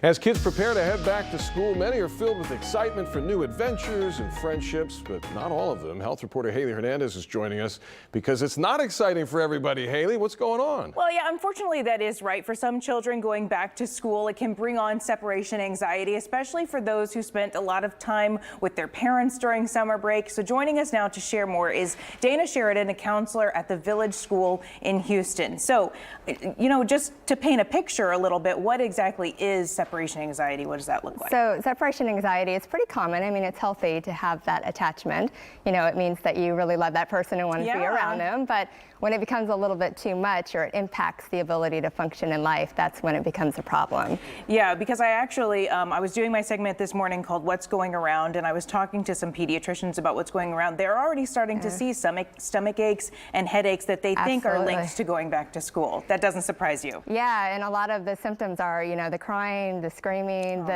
As kids prepare to head back to school, many are filled with excitement for new adventures and friendships, but not all of them. Health reporter Haley Hernandez is joining us because it's not exciting for everybody. Haley, what's going on? Well, yeah, unfortunately that is right. For some children going back to school, it can bring on separation anxiety, especially for those who spent a lot of time with their parents during summer break. So joining us now to share more is Dana Sheridan, a counselor at the Village School in Houston. So, just to paint a picture a little bit, what exactly is separation anxiety? What does that look like? So separation anxiety is pretty common. I mean, it's healthy to have that attachment. It means that you really love that person and want to be around them. But when it becomes a little bit too much or it impacts the ability to function in life, that's when it becomes a problem. Yeah, because I actually, I was doing my segment this morning called What's Going Around, and I was talking to some pediatricians about what's going around. They're already starting to see stomach aches and headaches that they think are linked to going back to school. That doesn't surprise you. Yeah, and a lot of the symptoms are, the crying, the screaming,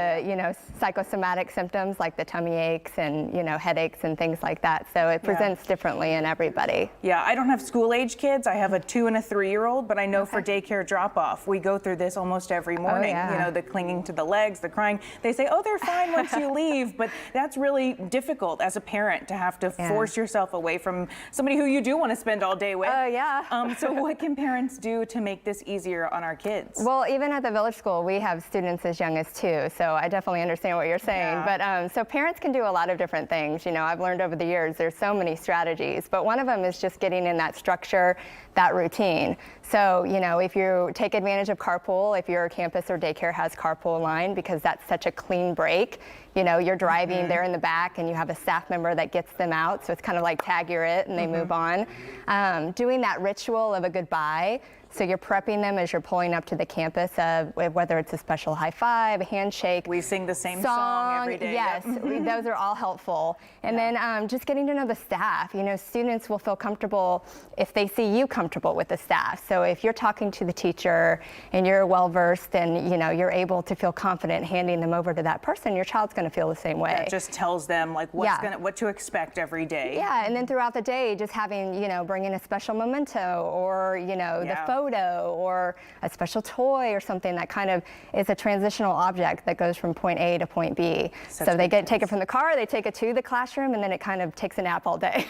psychosomatic symptoms like the tummy aches and, headaches and things like that. So it presents differently in everybody. Yeah, I don't have school-age kids. I have a 2- and a 3-year-old, but I know for daycare drop-off, we go through this almost every morning. The clinging to the legs, the crying. They say, oh, they're fine once you leave, but that's really difficult as a parent to have to force yourself away from somebody who you do want to spend all day with. Oh, yeah. So what can parents do to make this easier on our kids? Well, even at the Village School, we have students as young as 2, so I definitely understand what you're saying. But so parents can do a lot of different things. I've learned over the years there's so many strategies, but one of them is just getting in that structure, that routine. So, if you take advantage of carpool, if your campus or daycare has carpool line, because that's such a clean break, you're driving, they're in the back, and you have a staff member that gets them out, so it's kind of like tag you're it, and they move on. Doing that ritual of a goodbye. So you're prepping them as you're pulling up to the campus, whether it's a special high five, a handshake. We sing the same song every day. Yes, those are all helpful. And then just getting to know the staff. Students will feel comfortable if they see you comfortable with the staff. So if you're talking to the teacher and you're well-versed and you're able to feel confident handing them over to that person, your child's going to feel the same way. That just tells them what to expect every day. Yeah, and then throughout the day, just having, bringing a special memento or, the photo or a special toy or something that kind of is a transitional object that goes from point A to point B. So they take it from the car, they take it to the classroom, and then it kind of takes a nap all day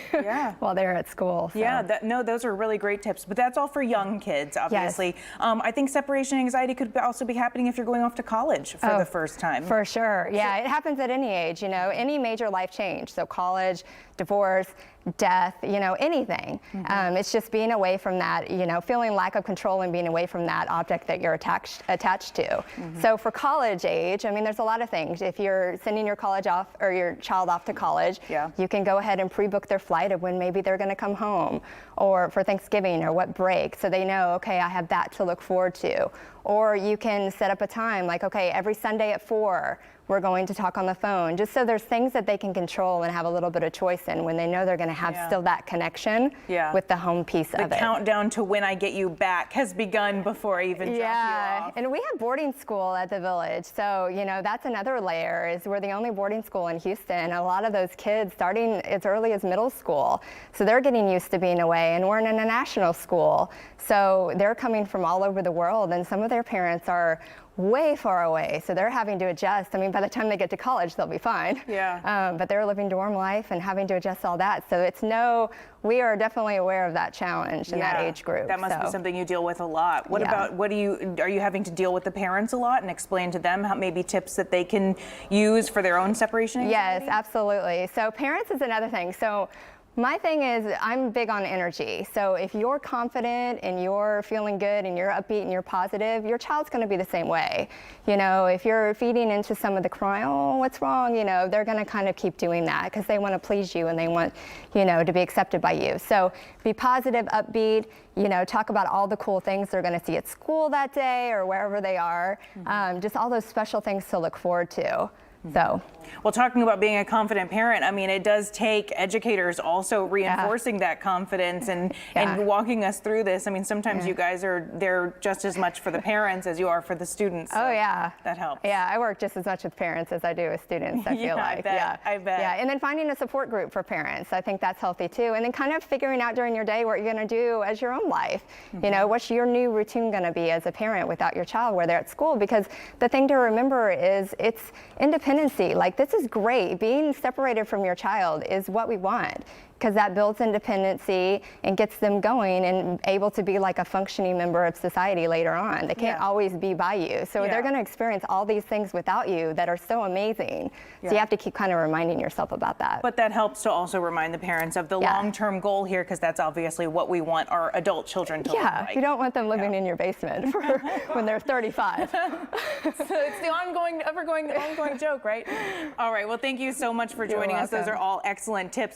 while they're at school. So. Yeah, those are really great tips, but that's all for young kids, obviously. Yes. I think separation anxiety could also be happening if you're going off to college for the first time. For sure. Yeah, it happens at any age, any major life change. So college, divorce, death, anything. It's just being away from that, feeling lack of control and being away from that object that you're attached to. So for college age, there's a lot of things. If you're sending your child off to college, you can go ahead and pre-book their flight of when maybe they're going to come home or for Thanksgiving or what break. So they know, okay, I have that to look forward to. Or you can set up a time like, okay, every Sunday at 4, we're going to talk on the phone, just so there's things that they can control and have a little bit of choice in when they know they're going to have still that connection with the home piece of it. The countdown to when I get you back has begun before I even drop you off. And we have boarding school at the Village, so that's another layer, is we're the only boarding school in Houston. A lot of those kids starting as early as middle school, so they're getting used to being away, and we're in a national school, so they're coming from all over the world, and some of their parents are way far away, so they're having to adjust. By the time they get to college, they'll be fine. But they're living dorm life and having to adjust all that. So we are definitely aware of that challenge in that age group. That must be something you deal with a lot. What about, are you having to deal with the parents a lot and explain to them how maybe tips that they can use for their own separation anxiety? Yes, absolutely. So parents is another thing. So my thing is, I'm big on energy. So if you're confident and you're feeling good and you're upbeat and you're positive, your child's going to be the same way. If you're feeding into some of the crying, oh, what's wrong? They're going to kind of keep doing that because they want to please you and they want, to be accepted by you. So be positive, upbeat, talk about all the cool things they're going to see at school that day or wherever they are. Just all those special things to look forward to. So. Well, talking about being a confident parent, I mean, it does take educators also reinforcing that confidence and walking us through this. I mean, sometimes you guys are there just as much for the parents as you are for the students. So that helps. Yeah, I work just as much with parents as I do with students, I feel like. I bet. Yeah, and then finding a support group for parents, I think that's healthy too. And then kind of figuring out during your day what you're going to do as your own life. You know, what's your new routine going to be as a parent without your child where they're at school? Because the thing to remember is it's independency. Like, this is great. Being separated from your child is what we want, because that builds independency and gets them going and able to be like a functioning member of society later on. They can't always be by you. So they're going to experience all these things without you that are so amazing. So you have to keep kind of reminding yourself about that. But that helps to also remind the parents of the long-term goal here, because that's obviously what we want our adult children to look like. You don't want them living in your basement for when they're 35. So it's the ongoing joke, right? All right. Well, thank you so much for joining us. Those are all excellent tips.